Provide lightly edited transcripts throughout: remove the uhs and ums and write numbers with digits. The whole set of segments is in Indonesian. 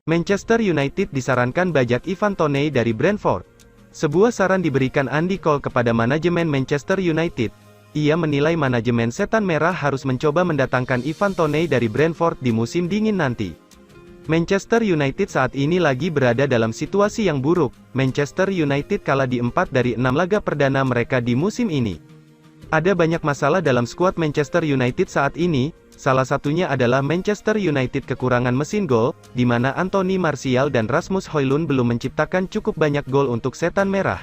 Manchester United disarankan bajak Ivan Toney dari Brentford. Sebuah saran diberikan Andy Cole kepada manajemen Manchester United. Ia menilai manajemen Setan Merah harus mencoba mendatangkan Ivan Toney dari Brentford di musim dingin nanti. Manchester United saat ini lagi berada dalam situasi yang buruk. Manchester United kalah di 4 dari 6 laga perdana mereka di musim ini. Ada banyak masalah dalam skuad Manchester United saat ini. Salah satunya adalah Manchester United kekurangan mesin gol, di mana Anthony Martial dan Rasmus Højlund belum menciptakan cukup banyak gol untuk Setan Merah.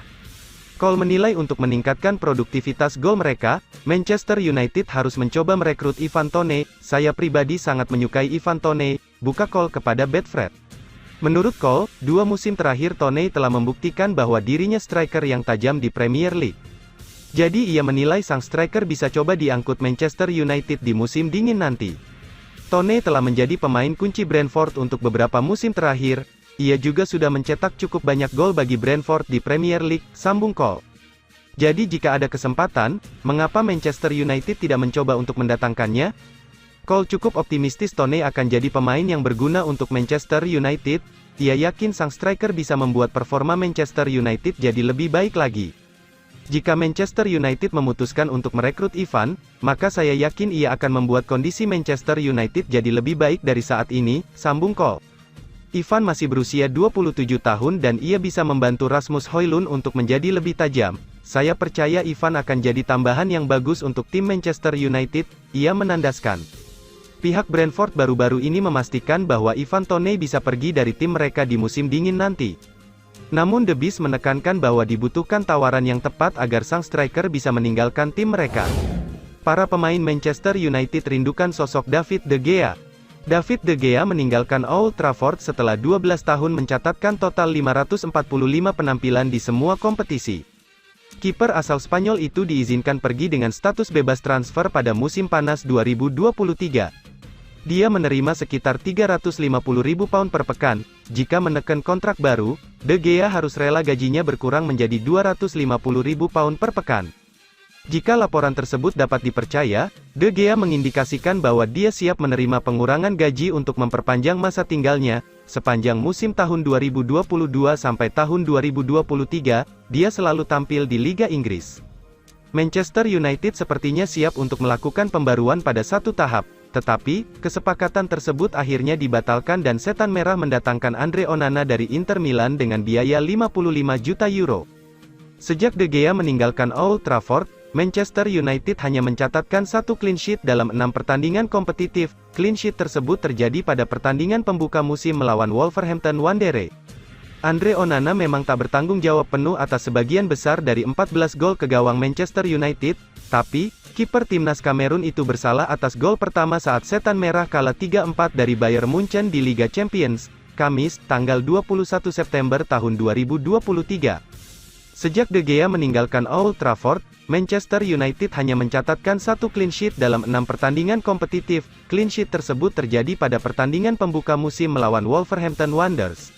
Cole menilai untuk meningkatkan produktivitas gol mereka, Manchester United harus mencoba merekrut Ivan Toney. Saya pribadi sangat menyukai Ivan Toney, buka Cole kepada Betfred. Menurut Cole, 2 musim terakhir Toney telah membuktikan bahwa dirinya striker yang tajam di Premier League. Jadi ia menilai sang striker bisa coba diangkut Manchester United di musim dingin nanti. Toney telah menjadi pemain kunci Brentford untuk beberapa musim terakhir. Ia juga sudah mencetak cukup banyak gol bagi Brentford di Premier League, sambung Cole. Jadi jika ada kesempatan, mengapa Manchester United tidak mencoba untuk mendatangkannya? Cole cukup optimistis Toney akan jadi pemain yang berguna untuk Manchester United. Ia yakin sang striker bisa membuat performa Manchester United jadi lebih baik lagi. Jika Manchester United memutuskan untuk merekrut Ivan, maka saya yakin ia akan membuat kondisi Manchester United jadi lebih baik dari saat ini, sambung Cole. Ivan masih berusia 27 tahun dan ia bisa membantu Rasmus Højlund untuk menjadi lebih tajam. Saya percaya Ivan akan jadi tambahan yang bagus untuk tim Manchester United, ia menandaskan. Pihak Brentford baru-baru ini memastikan bahwa Ivan Toney bisa pergi dari tim mereka di musim dingin nanti. Namun The Beast menekankan bahwa dibutuhkan tawaran yang tepat agar sang striker bisa meninggalkan tim mereka. Para pemain Manchester United rindukan sosok David De Gea. David De Gea meninggalkan Old Trafford setelah 12 tahun mencatatkan total 545 penampilan di semua kompetisi. Kiper asal Spanyol itu diizinkan pergi dengan status bebas transfer pada musim panas 2023. Dia menerima sekitar 350.000 pound per pekan. Jika menekan kontrak baru, De Gea harus rela gajinya berkurang menjadi 250.000 pound per pekan. Jika laporan tersebut dapat dipercaya, De Gea mengindikasikan bahwa dia siap menerima pengurangan gaji untuk memperpanjang masa tinggalnya. Sepanjang musim tahun 2022 sampai tahun 2023, dia selalu tampil di Liga Inggris. Manchester United sepertinya siap untuk melakukan pembaruan pada satu tahap. Tetapi, kesepakatan tersebut akhirnya dibatalkan dan Setan Merah mendatangkan Andre Onana dari Inter Milan dengan biaya 55 juta euro. Sejak De Gea meninggalkan Old Trafford, Manchester United hanya mencatatkan 1 clean sheet dalam 6 pertandingan kompetitif. Clean sheet tersebut terjadi pada pertandingan pembuka musim melawan Wolverhampton Wanderers. Andre Onana memang tak bertanggung jawab penuh atas sebagian besar dari 14 gol ke gawang Manchester United, tapi kiper timnas Kamerun itu bersalah atas gol pertama saat Setan Merah kalah 3-4 dari Bayern Munchen di Liga Champions, Kamis, tanggal 21 September tahun 2023. Sejak De Gea meninggalkan Old Trafford, Manchester United hanya mencatatkan 1 clean sheet dalam 6 pertandingan kompetitif. Clean sheet tersebut terjadi pada pertandingan pembuka musim melawan Wolverhampton Wanderers.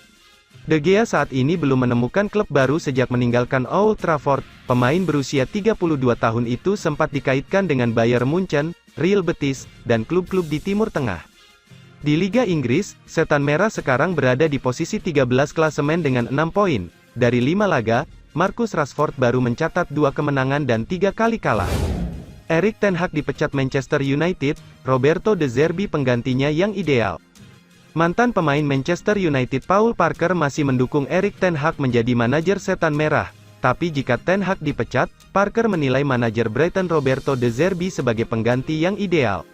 De Gea saat ini belum menemukan klub baru sejak meninggalkan Old Trafford. Pemain berusia 32 tahun itu sempat dikaitkan dengan Bayern Munchen, Real Betis, dan klub-klub di Timur Tengah. Di Liga Inggris, Setan Merah sekarang berada di posisi 13 klasemen dengan 6 poin. Dari 5 laga, Marcus Rashford baru mencatat 2 kemenangan dan 3 kali kalah. Erik ten Hag dipecat Manchester United, Roberto De Zerbi penggantinya yang ideal. Mantan pemain Manchester United Paul Parker masih mendukung Erik ten Hag menjadi manajer Setan Merah. Tapi jika ten Hag dipecat, Parker menilai manajer Brighton Roberto De Zerbi sebagai pengganti yang ideal.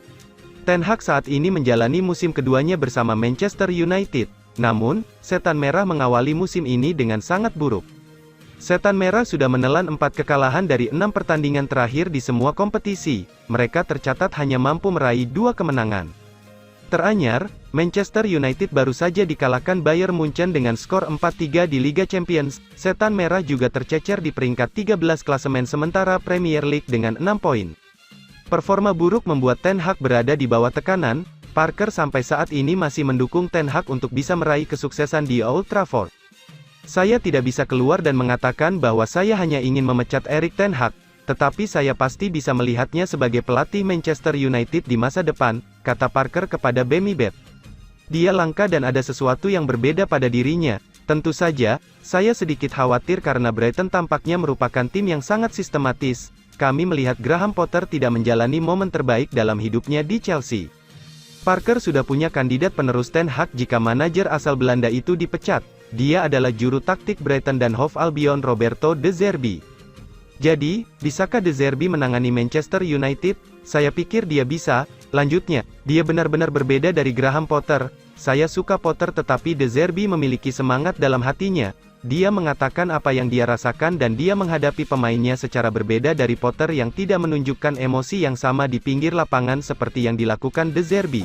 Ten Hag saat ini menjalani musim keduanya bersama Manchester United. Namun, Setan Merah mengawali musim ini dengan sangat buruk. Setan Merah sudah menelan 4 kekalahan dari 6 pertandingan terakhir di semua kompetisi. Mereka tercatat hanya mampu meraih 2 kemenangan. Teranyar, Manchester United baru saja dikalahkan Bayern Munchen dengan skor 4-3 di Liga Champions. Setan Merah juga tercecer di peringkat 13 klasemen sementara Premier League dengan 6 poin. Performa buruk membuat Ten Hag berada di bawah tekanan. Parker sampai saat ini masih mendukung Ten Hag untuk bisa meraih kesuksesan di Old Trafford. Saya tidak bisa keluar dan mengatakan bahwa saya hanya ingin memecat Erik ten Hag, tetapi saya pasti bisa melihatnya sebagai pelatih Manchester United di masa depan, kata Parker kepada BMI Bet. Dia langka dan ada sesuatu yang berbeda pada dirinya. Tentu saja, saya sedikit khawatir karena Brighton tampaknya merupakan tim yang sangat sistematis. Kami melihat Graham Potter tidak menjalani momen terbaik dalam hidupnya di Chelsea. Parker sudah punya kandidat penerus Ten Hag jika manajer asal Belanda itu dipecat. Dia adalah juru taktik Brighton dan Hove Albion Roberto De Zerbi. Jadi, bisakah De Zerbi menangani Manchester United? Saya pikir dia bisa. Lanjutnya, dia benar-benar berbeda dari Graham Potter. Saya suka Potter tetapi De Zerbi memiliki semangat dalam hatinya. Dia mengatakan apa yang dia rasakan dan dia menghadapi pemainnya secara berbeda dari Potter yang tidak menunjukkan emosi yang sama di pinggir lapangan seperti yang dilakukan De Zerbi.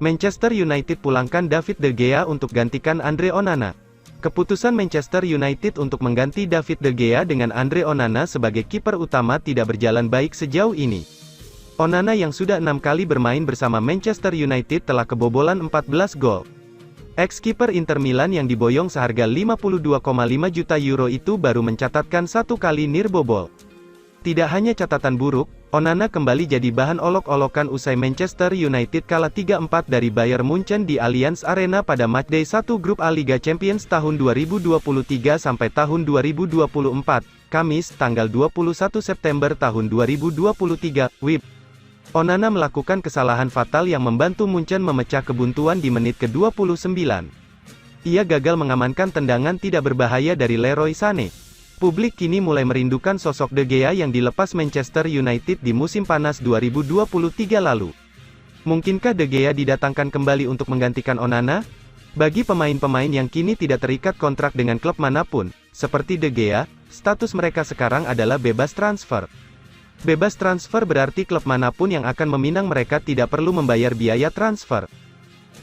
Manchester United pulangkan David De Gea untuk gantikan Andre Onana. Keputusan Manchester United untuk mengganti David De Gea dengan Andre Onana sebagai kiper utama tidak berjalan baik sejauh ini. Onana yang sudah 6 kali bermain bersama Manchester United telah kebobolan 14 gol. Ex-kiper Inter Milan yang diboyong seharga 52,5 juta euro itu baru mencatatkan 1 kali nirbobol. Tidak hanya catatan buruk, Onana kembali jadi bahan olok-olokan usai Manchester United kalah 3-4 dari Bayern Munchen di Allianz Arena pada matchday 1 grup A Liga Champions tahun 2023 sampai tahun 2024, Kamis, tanggal 21 September tahun 2023, WIB. Onana melakukan kesalahan fatal yang membantu Munchen memecah kebuntuan di menit ke-29. Ia gagal mengamankan tendangan tidak berbahaya dari Leroy Sané. Publik kini mulai merindukan sosok De Gea yang dilepas Manchester United di musim panas 2023 lalu. Mungkinkah De Gea didatangkan kembali untuk menggantikan Onana? Bagi pemain-pemain yang kini tidak terikat kontrak dengan klub manapun, seperti De Gea, status mereka sekarang adalah bebas transfer. Bebas transfer berarti klub manapun yang akan meminang mereka tidak perlu membayar biaya transfer.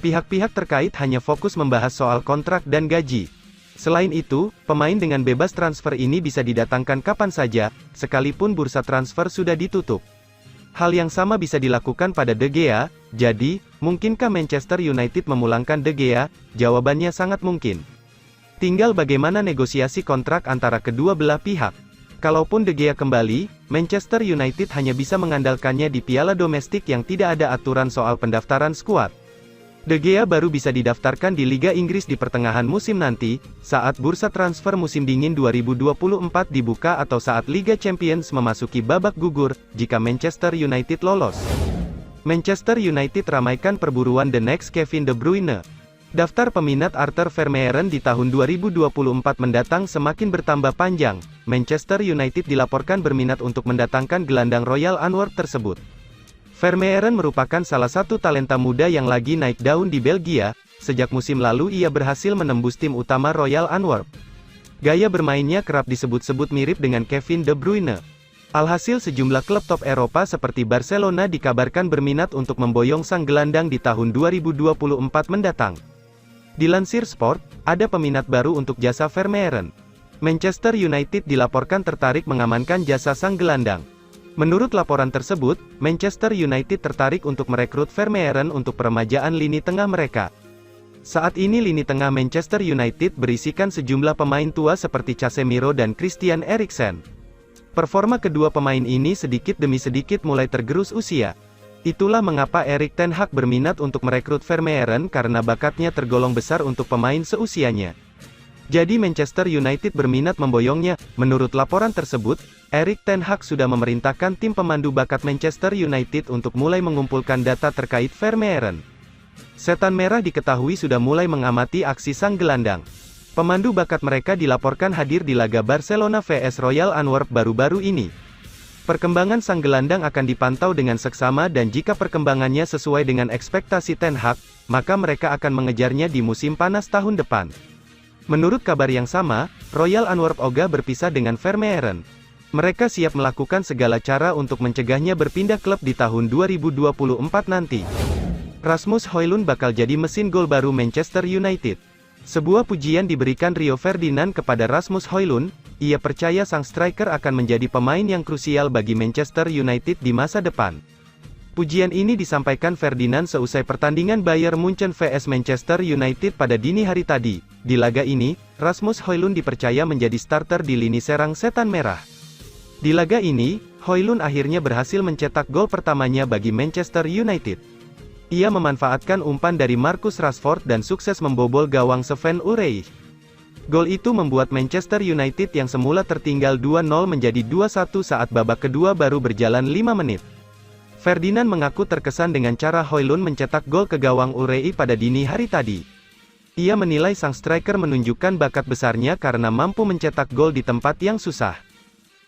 Pihak-pihak terkait hanya fokus membahas soal kontrak dan gaji. Selain itu, pemain dengan bebas transfer ini bisa didatangkan kapan saja, sekalipun bursa transfer sudah ditutup. Hal yang sama bisa dilakukan pada De Gea, jadi, mungkinkah Manchester United memulangkan De Gea? Jawabannya sangat mungkin. Tinggal bagaimana negosiasi kontrak antara kedua belah pihak. Kalaupun De Gea kembali, Manchester United hanya bisa mengandalkannya di piala domestik yang tidak ada aturan soal pendaftaran skuad. De Gea baru bisa didaftarkan di Liga Inggris di pertengahan musim nanti, saat bursa transfer musim dingin 2024 dibuka atau saat Liga Champions memasuki babak gugur, jika Manchester United lolos. Manchester United ramaikan perburuan The Next Kevin De Bruyne. Daftar peminat Arthur Vermeeren di tahun 2024 mendatang semakin bertambah panjang. Manchester United dilaporkan berminat untuk mendatangkan gelandang Royal Antwerp tersebut. Vermeeren merupakan salah satu talenta muda yang lagi naik daun di Belgia. Sejak musim lalu ia berhasil menembus tim utama Royal Antwerp. Gaya bermainnya kerap disebut-sebut mirip dengan Kevin De Bruyne. Alhasil sejumlah klub top Eropa seperti Barcelona dikabarkan berminat untuk memboyong sang gelandang di tahun 2024 mendatang. Dilansir Sport, ada peminat baru untuk jasa Vermeeren. Manchester United dilaporkan tertarik mengamankan jasa sang gelandang. Menurut laporan tersebut, Manchester United tertarik untuk merekrut Vermeeren untuk peremajaan lini tengah mereka. Saat ini lini tengah Manchester United berisikan sejumlah pemain tua seperti Casemiro dan Christian Eriksen. Performa kedua pemain ini sedikit demi sedikit mulai tergerus usia. Itulah mengapa Erik ten Hag berminat untuk merekrut Vermeeren karena bakatnya tergolong besar untuk pemain seusianya. Jadi Manchester United berminat memboyongnya. Menurut laporan tersebut, Erik ten Hag sudah memerintahkan tim pemandu bakat Manchester United untuk mulai mengumpulkan data terkait Vermeeren. Setan Merah diketahui sudah mulai mengamati aksi sang gelandang. Pemandu bakat mereka dilaporkan hadir di laga Barcelona vs Royal Antwerp baru-baru ini. Perkembangan sang gelandang akan dipantau dengan seksama dan jika perkembangannya sesuai dengan ekspektasi Ten Hag, maka mereka akan mengejarnya di musim panas tahun depan. Menurut kabar yang sama, Royal Antwerp ogah berpisah dengan Vermeeren. Mereka siap melakukan segala cara untuk mencegahnya berpindah klub di tahun 2024 nanti. Rasmus Højlund bakal jadi mesin gol baru Manchester United. Sebuah pujian diberikan Rio Ferdinand kepada Rasmus Højlund. Ia percaya sang striker akan menjadi pemain yang krusial bagi Manchester United di masa depan. Pujian ini disampaikan Ferdinand seusai pertandingan Bayern Munchen vs Manchester United pada dini hari tadi. Di laga ini, Rasmus Højlund dipercaya menjadi starter di lini serang Setan Merah. Di laga ini, Højlund akhirnya berhasil mencetak gol pertamanya bagi Manchester United. Ia memanfaatkan umpan dari Marcus Rashford dan sukses membobol gawang Sven Ulreich. Gol itu membuat Manchester United yang semula tertinggal 2-0 menjadi 2-1 saat babak kedua baru berjalan 5 menit. Ferdinand mengaku terkesan dengan cara Højlund mencetak gol ke gawang Ulreich pada dini hari tadi. Ia menilai sang striker menunjukkan bakat besarnya karena mampu mencetak gol di tempat yang susah.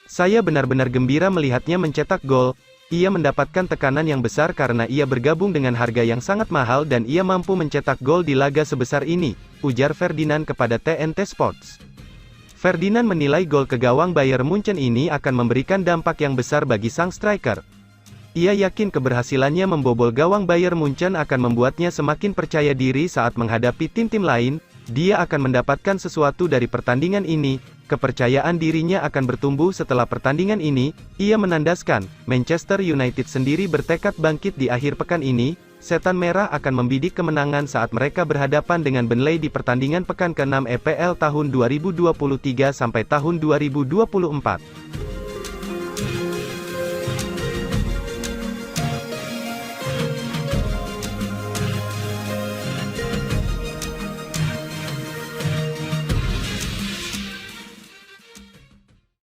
Saya benar-benar gembira melihatnya mencetak gol. Ia mendapatkan tekanan yang besar karena ia bergabung dengan harga yang sangat mahal dan ia mampu mencetak gol di laga sebesar ini, ujar Ferdinand kepada TNT Sports. Ferdinand menilai gol ke gawang Bayern Munchen ini akan memberikan dampak yang besar bagi sang striker. Ia yakin keberhasilannya membobol gawang Bayern Munchen akan membuatnya semakin percaya diri saat menghadapi tim-tim lain. Dia akan mendapatkan sesuatu dari pertandingan ini. Kepercayaan dirinya akan bertumbuh setelah pertandingan ini. Ia menandaskan, Manchester United sendiri bertekad bangkit di akhir pekan ini. Setan Merah akan membidik kemenangan saat mereka berhadapan dengan Burnley di pertandingan pekan ke-6 EPL tahun 2023 sampai tahun 2024.